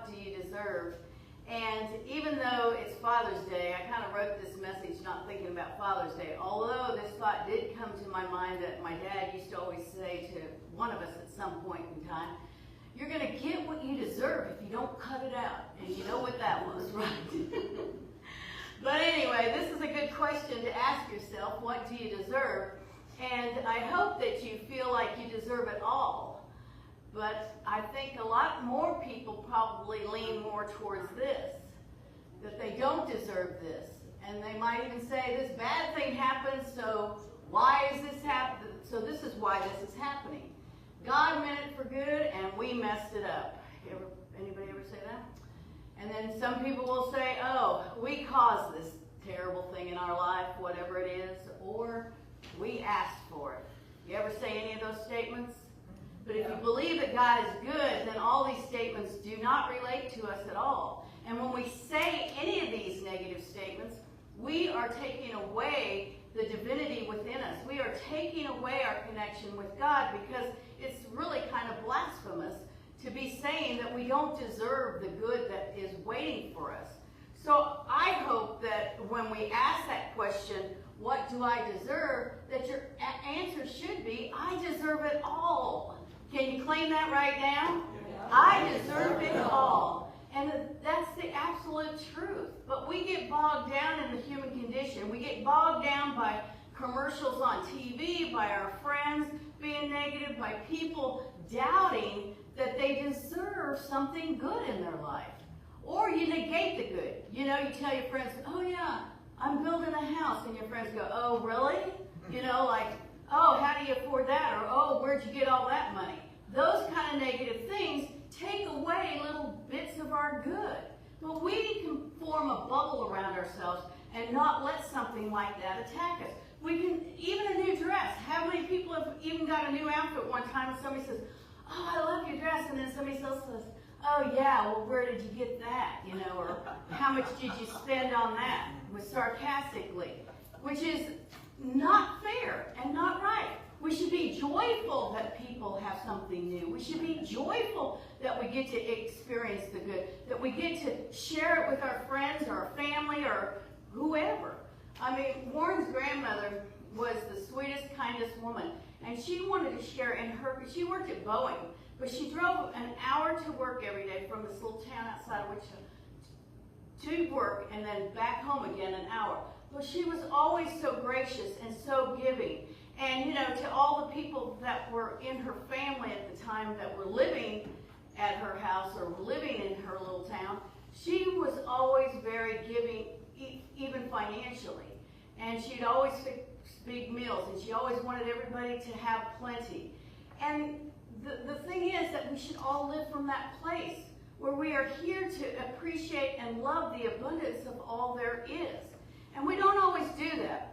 what do you deserve? And even though it's Father's Day, I kind of wrote this message not thinking about Father's Day, although this thought did come to my mind that my dad used to always say to one of us at some point in time, you're going to get what you deserve if you don't cut it out. And you know what that was, right? But anyway, this is a good question to ask yourself, what do you deserve? And I hope that you feel like you deserve it all. But I think a lot more people probably lean more towards this, that they don't deserve this. And they might even say, this bad thing happened, so why is this happening? So this is why this is happening. God meant it for good, and we messed it up. Anybody ever say that? And then some people will say, oh, we caused this terrible thing in our life, whatever it is, or we asked for it. You ever say any of those statements? But if you believe that God is good, then all these statements do not relate to us at all. And when we say any of these negative statements, we are taking away the divinity within us. We are taking away our connection with God, because it's really kind of blasphemous to be saying that we don't deserve the good that is waiting for us. So I hope that when we ask that question, what do I deserve, that your answer should be, I deserve it all. Can you claim that right now? Yeah. I deserve it all. And that's the absolute truth. But we get bogged down in the human condition. We get bogged down by commercials on TV, by our friends being negative, by people doubting that they deserve something good in their life. Or you negate the good. You know, you tell your friends, oh yeah, I'm building a house. And your friends go, oh really? You know, like, oh, how do you afford that? Or, oh, where'd you get all that money? Those kind of negative things take away little bits of our good. But we can form a bubble around ourselves and not let something like that attack us. We can, even a new dress. How many people have even got a new outfit one time and somebody says, oh, I love your dress, and then somebody else says, oh yeah, well, where did you get that? You know, or how much did you spend on that? With sarcastically, which is not fair and not right. We should be joyful that people have something new. We should be joyful that we get to experience the good, that we get to share it with our friends or our family or whoever. I mean, Warren's grandmother was the sweetest, kindest woman, and she wanted to share in her, she worked at Boeing, but she drove an hour to work every day from this little town outside of Wichita to work and then back home again an hour. Well, she was always so gracious and so giving. And, you know, to all the people that were in her family at the time that were living at her house or living in her little town, she was always very giving, even financially. And she'd always fix big meals, and she always wanted everybody to have plenty. And the thing is that we should all live from that place where we are here to appreciate and love the abundance of all there is. And we don't always do that.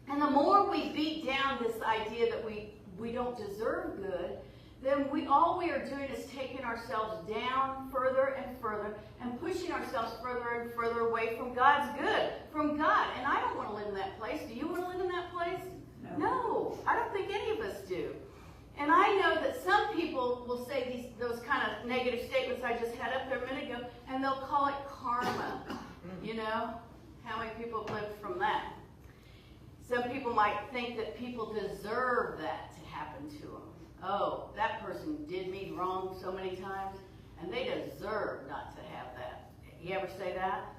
And the more we beat down this idea that we don't deserve good, then all we are doing is taking ourselves down further and further and pushing ourselves further and further away from God's good, from God. And I don't want to live in that place. Do you want to live in that place? No, I don't think any of us do. And I know that some people will say those kind of negative statements I just had up there a minute ago, and they'll call it karma. You know, how many people have lived from that? Some people might think that people deserve that to happen to them. Oh, that person did me wrong so many times, and they deserve not to have that. You ever say that?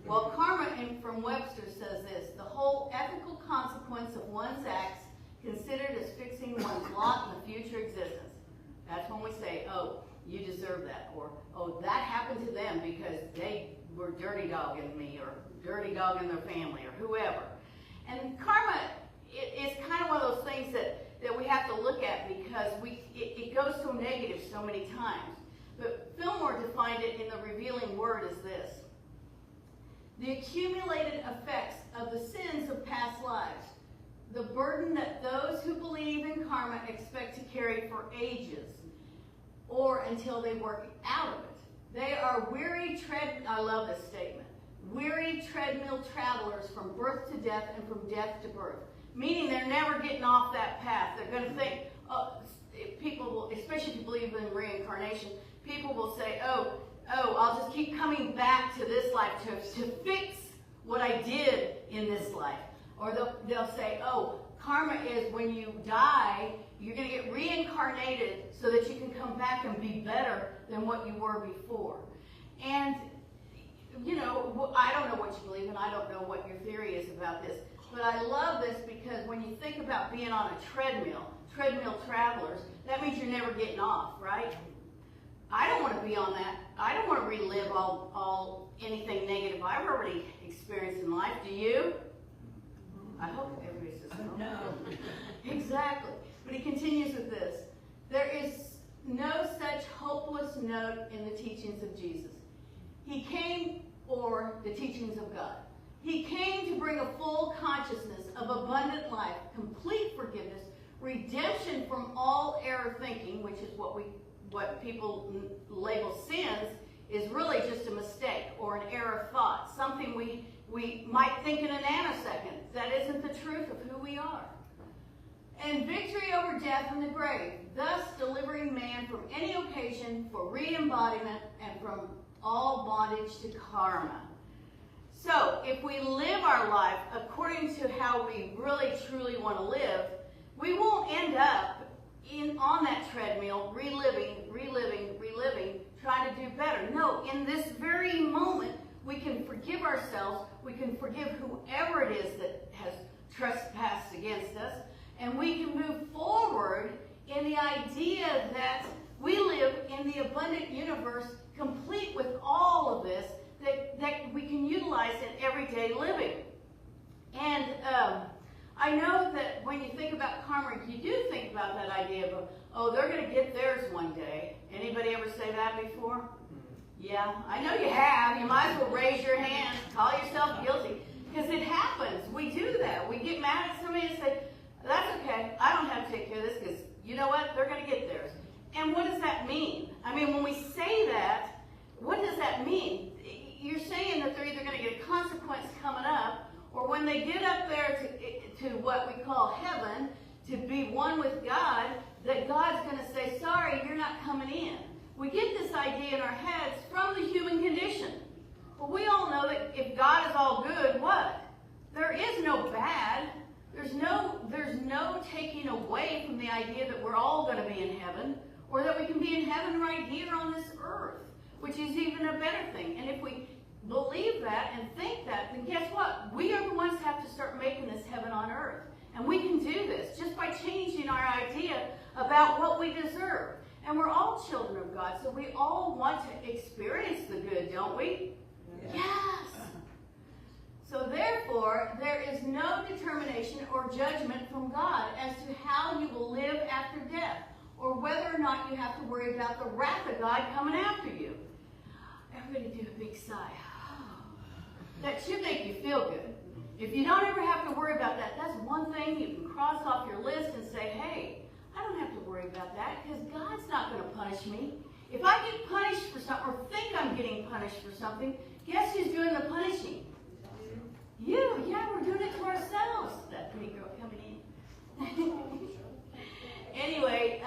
Well, karma from Webster says this: the whole ethical consequence of one's acts considered as fixing one's lot in the future existence. That's when we say, oh, you deserve that, or oh, that happened to them because they were dirty dogging me, or dirty dogging their family, or whoever. And karma is kind of one of those things that we have to look at because it goes so negative so many times. But Fillmore defined it in the revealing word as this: the accumulated effects of the sins of past lives, the burden that those who believe in karma expect to carry for ages or until they work out of it. They are I love this statement, weary treadmill travelers from birth to death and from death to birth. Meaning they're never getting off that path. They're going to think, people will, especially if you believe in reincarnation, people will say, oh, I'll I'll just keep coming back to this life to fix what I did in this life. Or they'll say, oh, karma is when you die, you're going to get reincarnated so that you can come back and be better than what you were before. And, you know, I don't know what you believe, and I don't know what your theory is about this, but I love this because when you think about being on a treadmill travelers, that means you're never getting off, right? I don't want to be on that. I don't want to relive anything negative I've already experienced in life. Do you? I hope everybody says no. Exactly. But he continues with this. There is no such hopeless note in the teachings of Jesus. He came for the teachings of God. He came to bring a full consciousness of abundant life, complete forgiveness, redemption from all error thinking, which is what people label sins, is really just a mistake or an error of thought, something we might think in a nanosecond. That isn't the truth of who we are. And victory over death and the grave, thus delivering man from any occasion for re-embodiment and from all bondage to karma. So, if we live our life according to how we really truly want to live, we won't end up on that treadmill, reliving, trying to do better. No, in this very moment, we can forgive ourselves, we can forgive whoever it is that has trespassed against us, and we can move forward in the idea that we live in the abundant universe, complete with all of this, that we can utilize in everyday living. And I know that when you think about karma, you do think about that idea of, oh, they're going to get theirs one day. Anybody ever say that before? Yeah, I know you have. You might as well raise your hand, call yourself guilty, because it happens. We do that. We get mad at somebody and say, that's okay, I don't have to take care of this, because you know what? They're going to get theirs. And what does that mean? I mean, when we say that, what does that mean? You're saying that they're either going to get a consequence coming up, or when they get up there to what we call heaven, to be one with God, that God's going to say, sorry, you're not coming in. We get this idea in our heads from the human condition. Well, we all know that if God is all good, what? There is no bad. There's no taking away from the idea that we're all going to be in heaven, or that we can be in heaven right here on this earth, which is even a better thing. And if we believe that and think that, then guess what? We are the ones who have to start making this heaven on earth. And we can do this just by changing our idea about what we deserve. And we're all children of God, so we all want to experience the good, don't we? Yes. So therefore, there is no determination or judgment from God as to how you will live after death, or whether or not you have to worry about the wrath of God coming after you. Everybody do a big sigh. That should make you feel good. If you don't ever have to worry about that, that's one thing you can cross off your list and say, hey, I don't have to worry about that because God's not going to punish me. If I get punished for something or think I'm getting punished for something, guess who's doing the punishing? You. Yeah, we're doing it to ourselves. That pretty girl coming in. Anyway,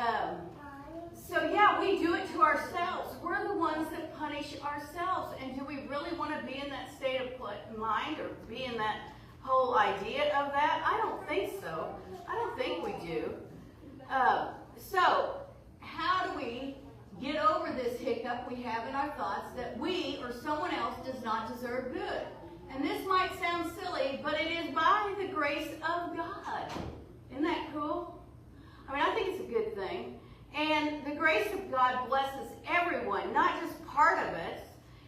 so yeah, we do it to ourselves. We're the ones that punish ourselves. And do we really want to be in that state of mind or be in that whole idea of that? I don't think so. I don't think we do. So how do we get over this hiccup we have in our thoughts that we or someone else does not deserve good? And this might sound silly, but it is by the grace of God. Isn't that cool? I mean, I think it's a good thing. And the grace of God blesses everyone, not just part of it.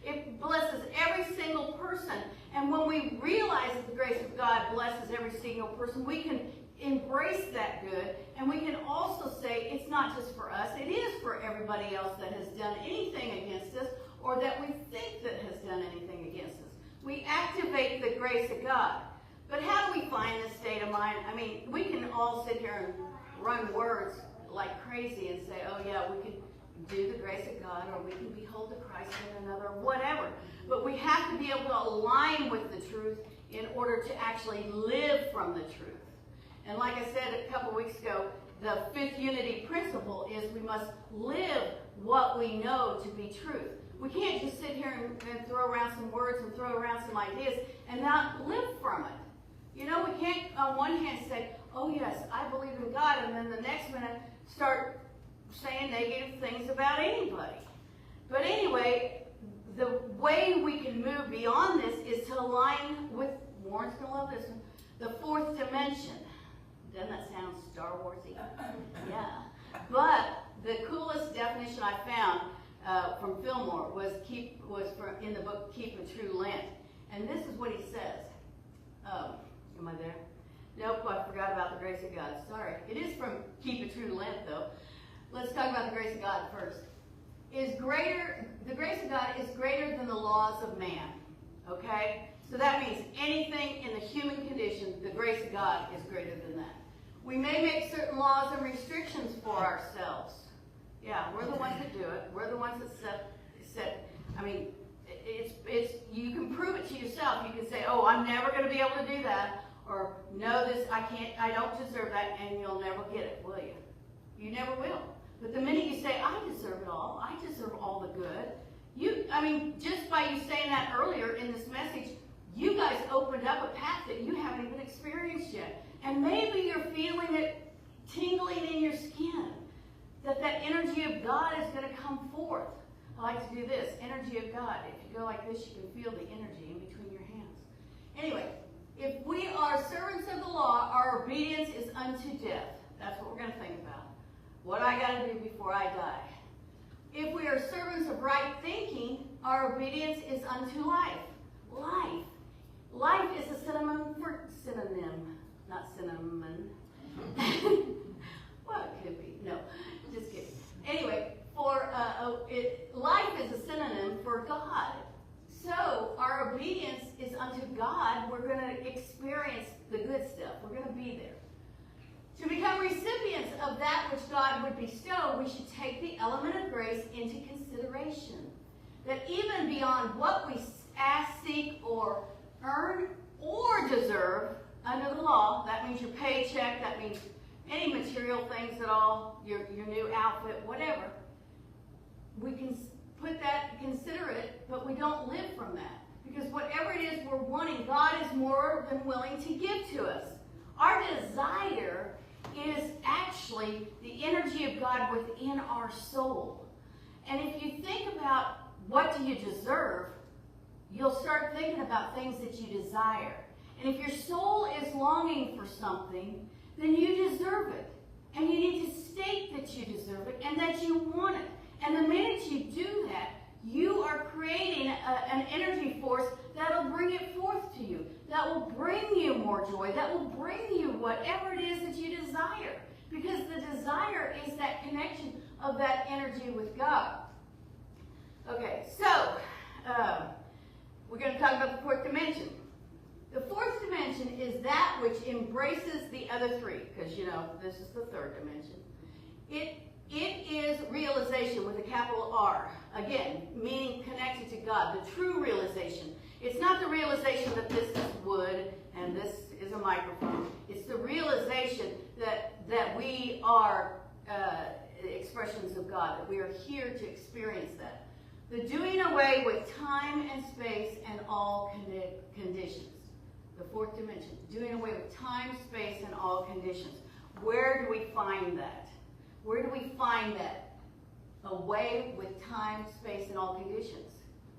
It blesses every single person. And when we realize that the grace of God blesses every single person, we can embrace that good. And we can also say it's not just for us. It is for everybody else that has done anything against us or that we think that has done anything against us. We activate the grace of God. But how do we find this state of mind? I mean, we can all sit here and run words like crazy and say, oh yeah, we can do the grace of God, or we can behold the Christ in another, whatever. But we have to be able to align with the truth in order to actually live from the truth. And like I said a couple weeks ago, the fifth unity principle is we must live what we know to be truth. We can't just sit here and throw around some words and throw around some ideas and not live from it. You know, we can't on one hand say, oh yes, I believe in God, and then the next minute start saying negative things about anybody. But anyway, the way we can move beyond this is to align with, Warren's going to love this one, the fourth dimension. Doesn't that sound Star Wars-y? Yeah. But the coolest definition I found from Fillmore was in the book Keep a True Lent. And this is what he says. Am I there? Nope, I forgot about the grace of God. Sorry. It is from Keep a True Lent, though. Let's talk about the grace of God first. The grace of God is greater than the laws of man. Okay? So that means anything in the human condition, the grace of God is greater than that. We may make certain laws and restrictions for ourselves. Yeah, we're the ones that do it. We're the ones that set. I mean, you can prove it to yourself. You can say, oh, I'm never going to be able to do that. Or, no, I don't deserve that, and you'll never get it, will you? You never will. But the minute you say, I deserve it all, I deserve all the good, just by you saying that earlier in this message, you guys opened up a path that you haven't even experienced yet. And maybe you're feeling it tingling in your skin, that energy of God is going to come forth. I like to do this, energy of God. If you go like this, you can feel the energy in between your hands. Anyway, if we are servants of the law, our obedience is unto death. That's what we're going to think about. What I got to do before I die. If we are servants of right thinking, our obedience is unto life. Life. Life is a synonym, not cinnamon. Well, it could be. No, just kidding. Anyway, life is a synonym for God. So our obedience is unto God. We're going to experience the good stuff. We're going to be there. To become recipients of that which God would bestow, we should take the element of grace into consideration. That even beyond what we ask, seek, or earn, or deserve under the law, that means your paycheck, that means any material things at all, your new outfit, whatever, we can consider it, but we don't live from that. Because whatever it is we're wanting, God is more than willing to give to us. Our desire is actually the energy of God within our soul. And if you think about what do you deserve, you'll start thinking about things that you desire. And if your soul is longing for something, then you deserve it. And you need to state that you deserve it and that you want it. And the minute you do that, you are creating an energy force that will bring it forth to you, that will bring you more joy, that will bring you whatever it is that you desire. Because the desire is that connection of that energy with God. Okay, so we're going to talk about the fourth dimension. The fourth dimension is that which embraces the other three, because, this is the third dimension. It is realization with a capital R. Again, meaning connected to God, the true realization. It's not the realization that this is wood and this is a microphone. It's the realization that we are expressions of God, that we are here to experience that. The doing away with time and space and all conditions. The fourth dimension, doing away with time, space, and all conditions. Where do we find that? Where do we find that? Away with time, space, and all conditions.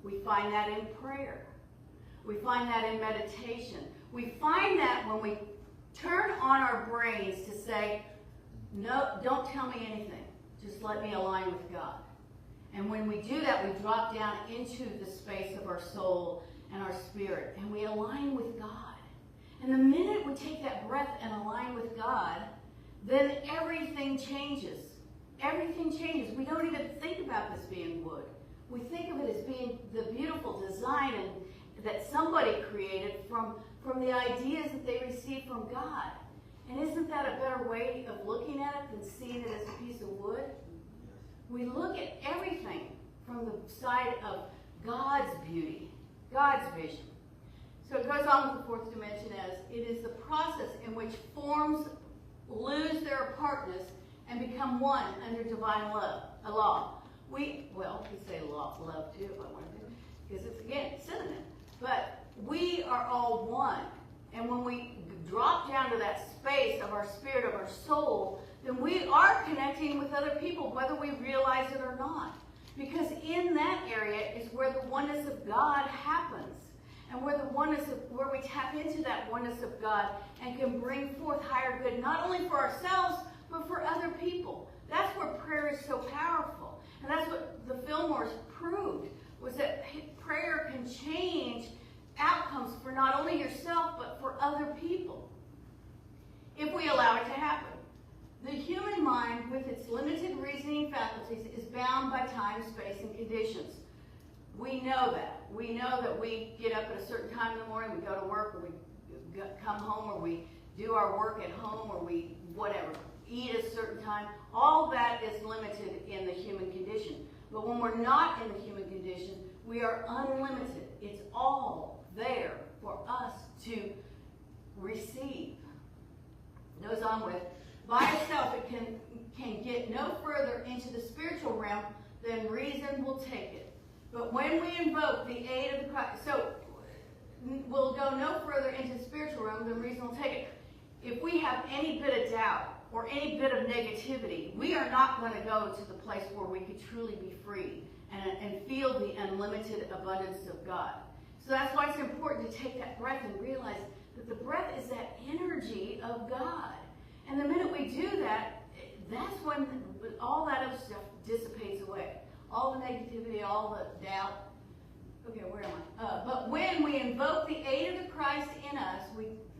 We find that in prayer. We find that in meditation. We find that when we turn on our brains to say, no, don't tell me anything. Just let me align with God. And when we do that, we drop down into the space of our soul and our spirit, and we align with God. And the minute we take that breath and align with God, then everything changes. Everything changes. We don't even think about this being wood. We think of it as being the beautiful design that somebody created from the ideas that they received from God. And isn't that a better way of looking at it than seeing it as a piece of wood? We look at everything from the side of God's beauty, God's vision. So it goes on with the fourth dimension as it is the process in which forms lose their apartness and become one under divine law. we say love too if I wanted to, because it's, again, synonym. But we are all one. And when we drop down to that space of our spirit, of our soul, then we are connecting with other people, whether we realize it or not. Because in that area is where the oneness of God happens. And where where we tap into that oneness of God and can bring forth higher good, not only for ourselves, but for other people. That's where prayer is so powerful. And that's what the Fillmores proved, was that prayer can change outcomes for not only yourself, but for other people, if we allow it to happen. The human mind, with its limited reasoning faculties, is bound by time, space, and conditions. We know that. We know that we get up at a certain time in the morning, we go to work, or we come home, or we do our work at home, or we whatever, eat at a certain time. All that is limited in the human condition. But when we're not in the human condition, we are unlimited. It's all there for us to receive. It goes on with, by itself it can get no further into the spiritual realm than reason will take it. But when we invoke the aid of the Christ, so we'll go no further into the spiritual realm than reason will take it. If we have any bit of doubt or any bit of negativity, we are not going to go to the place where we could truly be free and feel the unlimited abundance of God. So that's why it's important to take that breath and realize that the breath is that energy of God. And the minute we do that, that's when all that other stuff dissipates away. All the negativity, all the doubt. Okay, where am I? But when we invoke the aid of the Christ in us,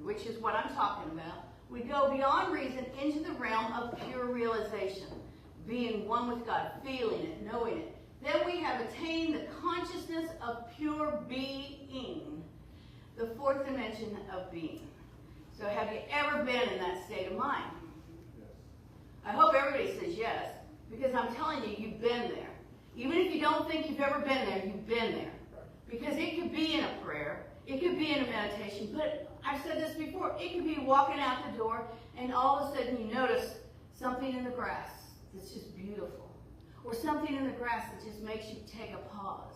which is what I'm talking about, we go beyond reason into the realm of pure realization, being one with God, feeling it, knowing it. Then we have attained the consciousness of pure being, the fourth dimension of being. So have you ever been in that state of mind? Yes. I hope everybody says yes, because I'm telling you, you've been there. Even if you don't think you've ever been there, you've been there. Because it could be in a prayer, it could be in a meditation, but I've said this before, it could be walking out the door and all of a sudden you notice something in the grass that's just beautiful. Or something in the grass that just makes you take a pause.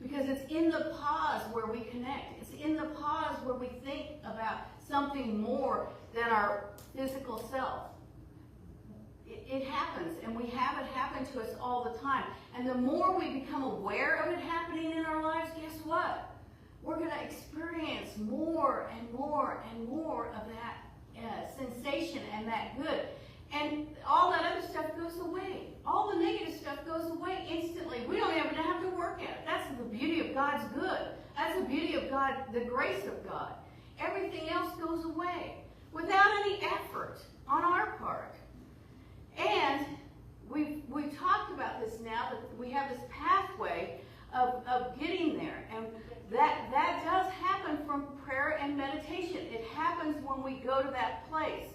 Because it's in the pause where we connect. It's in the pause where we think about something more than our physical self. It happens, and we have it happen to us all the time. And the more we become aware of it happening in our lives, guess what? We're going to experience more and more and more of that sensation and that good. And all that other stuff goes away. All the negative stuff goes away instantly. We don't even have to work at it. That's the beauty of God's good. That's the beauty of God, the grace of God. Everything else goes away without any effort on our part. And we've talked about this now, that we have this pathway of getting there. And that does happen from prayer and meditation. It happens when we go to that place.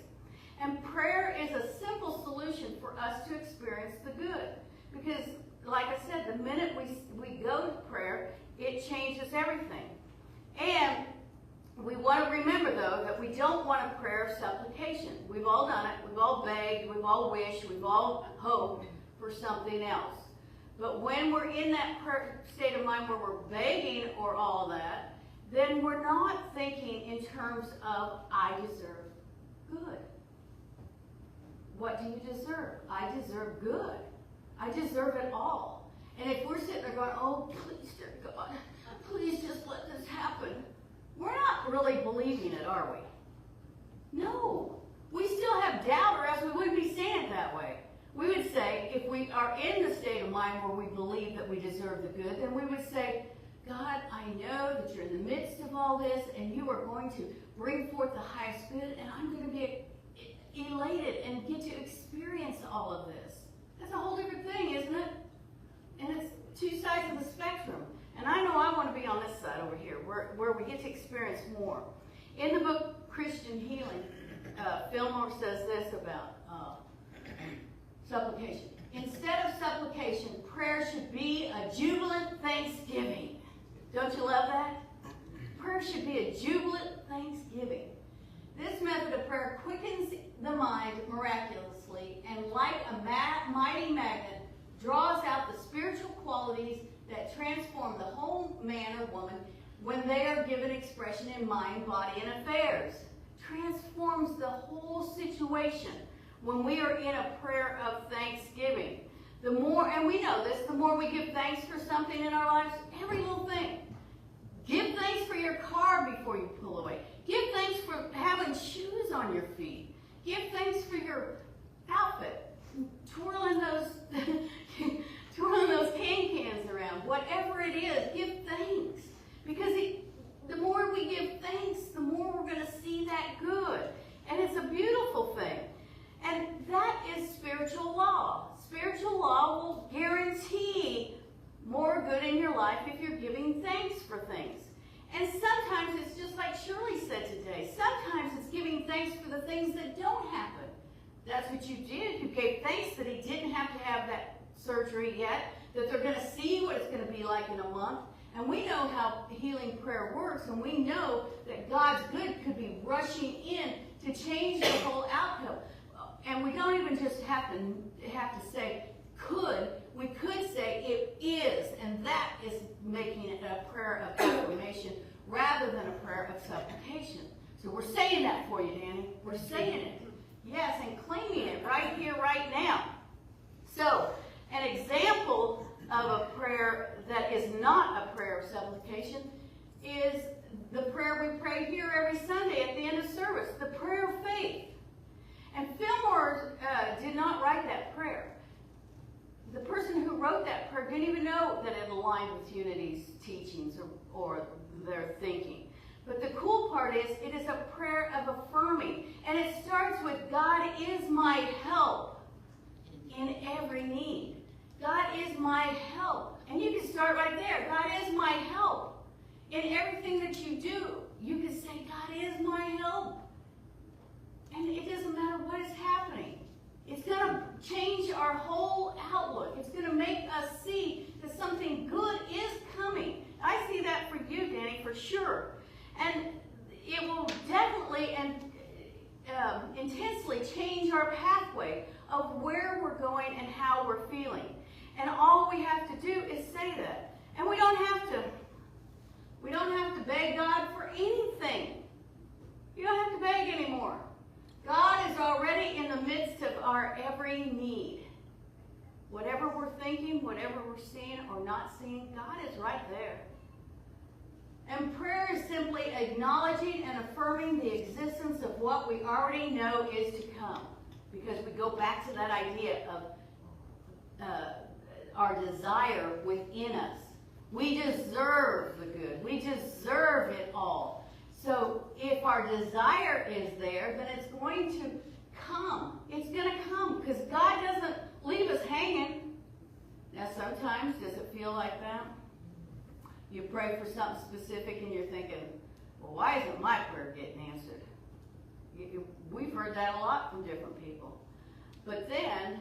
And prayer is a simple solution for us to experience the good. Because, like I said, the minute we go to prayer, it changes everything. And we want to remember, though, that we don't want a prayer of supplication. We've all done it. We've all begged. We've all wished. We've all hoped for something else. But when we're in that state of mind where we're begging or all that, then we're not thinking in terms of, I deserve good. What do you deserve? I deserve good. I deserve it all. And if we're sitting there going, oh, please, dear God, please just let this happen, we're not really believing it, are we? No. We still have doubt, or else we wouldn't be saying it that way. We would say, if we are in the state of mind where we believe that we deserve the good, then we would say, God, I know that you're in the midst of all this, and you are going to bring forth the highest good, and I'm going to be elated and get to experience all of this. That's a whole different thing, isn't it? And it's two sides of the spectrum. And I know I want to be on this side over here, where we get to experience more. In the book Christian Healing, Fillmore says this about supplication. Instead of supplication, prayer should be a jubilant thanksgiving. Don't you love that? Prayer should be a jubilant thanksgiving. This method of prayer quickens the mind miraculously, and like a mighty magnet, draws out the spiritual qualities that transform the whole man or woman when they are given expression in mind, body, and affairs. Transforms the whole situation when we are in a prayer of thanksgiving. The more, and we know this, the more we give thanks for something in our lives, every little thing. Give thanks for your car before you pull away. Give thanks for having shoes on your feet. Give thanks for your outfit. Twirling those cans around. Whatever it is, give thanks. Because the more we give thanks, the more we're going to see that good. And it's a beautiful thing. And that is spiritual law. Spiritual law will guarantee more good in your life if you're giving thanks for things. And sometimes it's just like Shirley said today. Sometimes it's giving thanks for the things that don't happen. That's what you did. You gave thanks that he didn't have to have that surgery yet, that they're going to see what it's going to be like in a month. And we know how healing prayer works, and we know that God's good could be rushing in to change the whole outcome. And we don't even just have to say could. We could say it is, and that is making it a prayer of affirmation rather than a prayer of supplication. So we're saying that for you, Danny. We're saying it. Yes, and claiming it right here, right now. So, an example of a prayer that is not a prayer of supplication is the prayer we pray here every Sunday at the end of service, the prayer of faith. And Fillmore did not write that prayer. The person who wrote that prayer didn't even know that it aligned with Unity's teachings or their thinking. But the cool part is, it is a prayer of affirming. And it starts with, God is my help in every need. God is my help. And you can start right there. God is my help in everything that you do. You can say, God is my help. And it doesn't matter what is happening. It's going to change our whole outlook. It's going to make us see that something good is coming. I see that for you, Danny, for sure. And it will definitely and intensely change our pathway of where we're going and how we're feeling. And all we have to do is say that. And we don't have to beg God for anything. You don't have to beg anymore. God is already in the midst of our every need. Whatever we're thinking, whatever we're seeing or not seeing, God is right there. And prayer is simply acknowledging and affirming the existence of what we already know is to come. Because we go back to that idea of our desire within us. We deserve the good. We deserve it all. So if our desire is there, then it's going to come. It's going to come because God doesn't leave us hanging. Now sometimes, does it feel like that? You pray for something specific and you're thinking, well, why isn't my prayer getting answered? We've heard that a lot from different people. But then,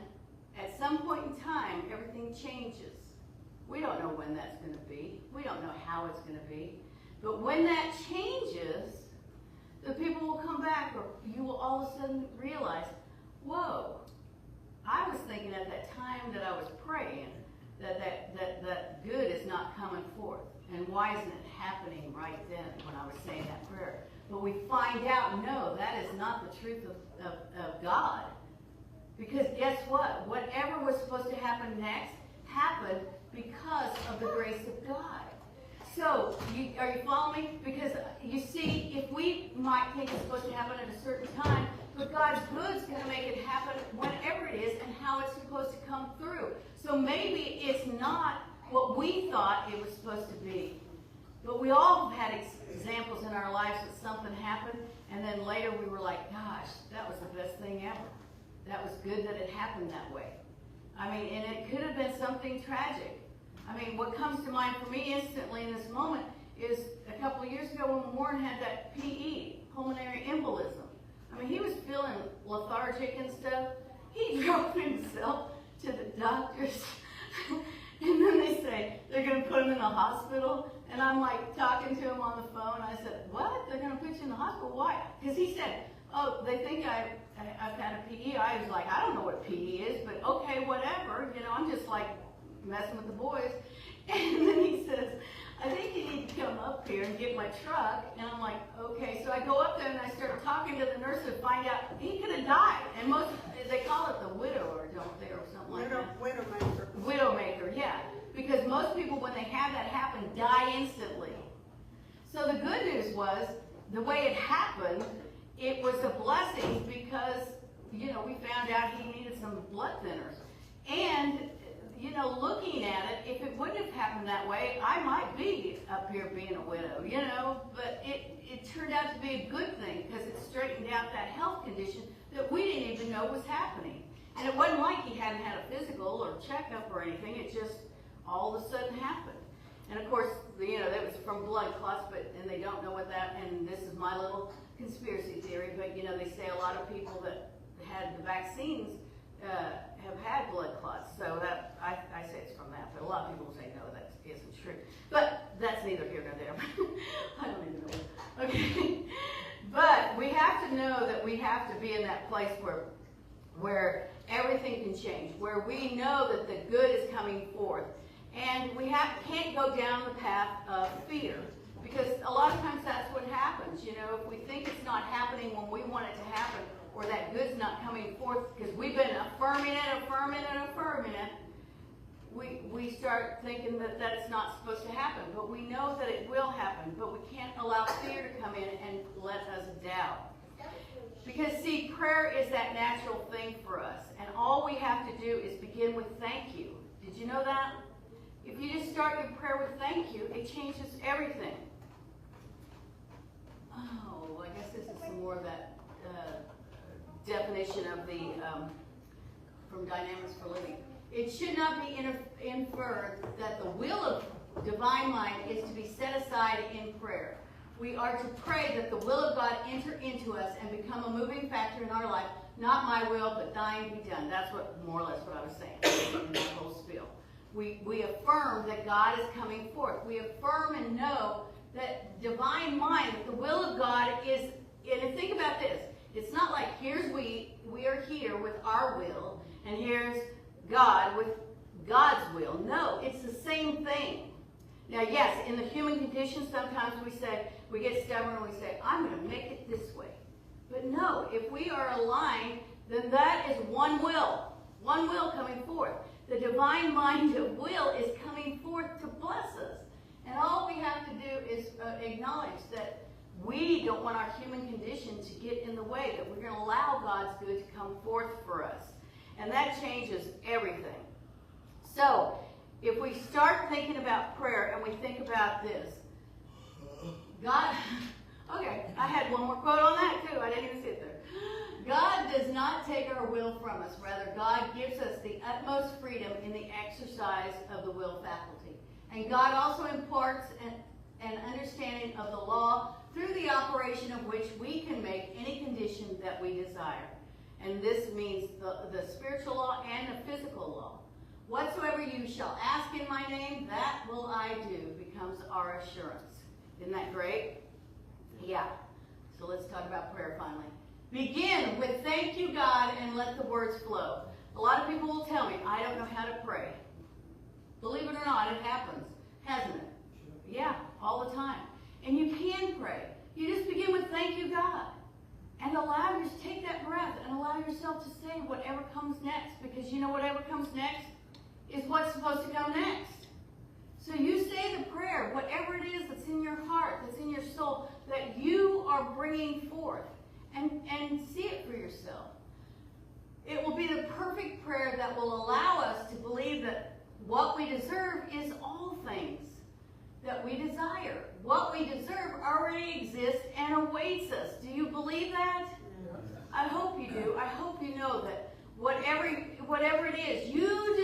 at some point in time, everything changes. We don't know when that's going to be. We don't know how it's going to be. But when that changes, the people will come back, or you will all of a sudden realize, whoa, I was thinking at that time that I was praying that good is not coming forth. And why isn't it happening right then when I was saying that prayer? But we find out, no, that is not the truth of God. Because guess what? Whatever was supposed to happen next happened because of the grace of God. So, are you following me? Because you see, if we might think it's supposed to happen at a certain time, but God's good is going to make it happen whenever it is and how it's supposed to come through. So maybe it's not what we thought it was supposed to be. But we all have had examples in our lives that something happened, and then later we were like, gosh, that was the best thing ever. That was good that it happened that way. I mean, and it could have been something tragic. I mean, what comes to mind for me instantly in this moment is a couple of years ago when Warren had that PE, pulmonary embolism. I mean, he was feeling lethargic and stuff. He drove himself to the doctors. And then they say, they're going to put him in the hospital. And I'm like talking to him on the phone. I said, what? They're going to put you in the hospital? Why? Because he said, oh, they think I've had a PE. I was like, I don't know what PE is, but okay, whatever. You know, I'm just like messing with the boys. And then he says, I think you need to come up here and get my truck. And I'm like, okay. So I go up there and I start talking to the nurse to find out he could have died. And most, they call it the widower, don't they, or something like that? Widowmaker. Widowmaker, yeah. Because most people, when they have that happen, die instantly. So the good news was, the way it happened, it was a blessing because, you know, we found out he needed some blood thinners. And, you know, looking at it, if it wouldn't have happened that way, I might be up here being a widow, you know. But it turned out to be a good thing because it straightened out that health condition that we didn't even know was happening. And it wasn't like he hadn't had a physical or checkup or anything. It just all of a sudden happened. And of course, you know, that was from blood clots, and they don't know what that, and this is my little conspiracy theory, but you know, they say a lot of people that had the vaccines have had blood clots. So that, I say it's from that, but a lot of people say no, that isn't true. But that's neither here nor there. I don't even know. Okay. But we have to know that we have to be in that place where everything can change, where we know that the good is coming forth. And we can't go down the path of fear, because a lot of times that's what happens. You know, if we think it's not happening when we want it to happen, or that good's not coming forth because we've been affirming it, we start thinking that that's not supposed to happen. But we know that it will happen, but we can't allow fear to come in and let us doubt. Because, see, prayer is that natural thing for us, and all we have to do is begin with thank you. Did you know that? If you just start your prayer with thank you, it changes everything. Oh, I guess this is some more of that definition of the, from Dynamics for Living. It should not be inferred that the will of divine mind is to be set aside in prayer. We are to pray that the will of God enter into us and become a moving factor in our life. Not my will, but thine be done. That's what, more or less what I was saying in that whole spiel. We affirm that God is coming forth. We affirm and know that divine mind, that the will of God is, and think about this, it's not like here's we are here with our will, and here's God with God's will. No, it's the same thing. Now, yes, in the human condition, sometimes we get stubborn and we say, I'm going to make it this way. But no, if we are aligned, then that is one will coming forth. The divine mind of will is coming forth to bless us. And all we have to do is acknowledge that we don't want our human condition to get in the way, that we're going to allow God's good to come forth for us. And that changes everything. So, if we start thinking about prayer and we think about this, God, okay, I had one more quote on that too. I didn't even sit there. God does not take our will from us. Rather, God gives us the utmost freedom in the exercise of the will faculty. And God also imparts an understanding of the law through the operation of which we can make any condition that we desire. And this means the spiritual law and the physical law. Whatsoever you shall ask in my name, that will I do, becomes our assurance. Isn't that great? Yeah. So let's talk about prayer finally. Begin with thank you, God, and let the words flow. A lot of people will tell me, I don't know how to pray. Believe it or not, it happens, hasn't it? Yeah, all the time. And you can pray. You just begin with thank you, God. And allow yourself, take that breath and allow yourself to say whatever comes next. Because you know whatever comes next is what's supposed to come next. So you say the prayer, whatever it is that's in your heart, that's in your soul, that you are bringing forth. And see it for yourself. It will be the perfect prayer that will allow us to believe that what we deserve is all things that we desire. What we deserve already exists and awaits us. Do you believe that? I hope you do. I hope you know that whatever it is, you